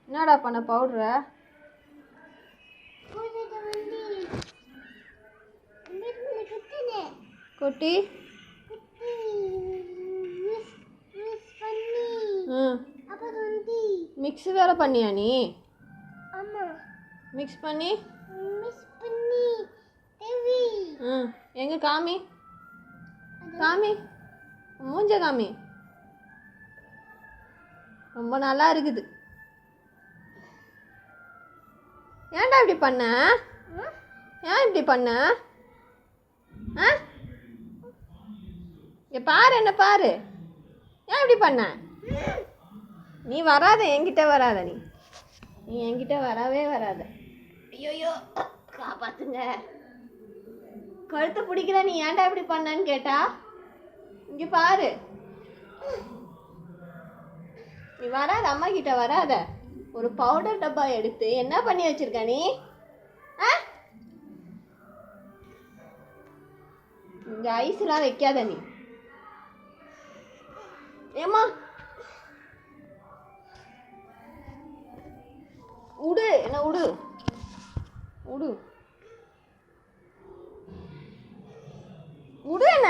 என்னடா பண்ண பவுடர? கொட்டி மிக்ஸ் வேற பண்ணியா நீ? மிக்ஸ் பண்ணி எங்க காமி காமி மூஞ்ச காமி. ரொம்ப நல்லா இருக்குது. ஏன்டா இப்படி பண்ண? ஏன் இப்படி பண்ண? பாரு, என்ன பாரு. ஏன் இப்படி பண்ண? நீ வராத, என்கிட்ட வராத. நீ என்கிட்ட வரவே வராத. ஐயோயோ, காப்பாத்துங்க. கழுத்து பிடிக்கிற. நீ ஏன்டா இப்படி பண்ணன்னு கேட்டா இங்க பாரு. நீ வராத, அம்மா கிட்ட வராத. ஒரு பவுடர் டப்பா எடுத்து என்ன பண்ணி வச்சிருக்க நீ? இங்க ஐஸ்லாம் வைக்காத நீ. ஏமா உடு, என்ன உடு உடு உடு என்ன.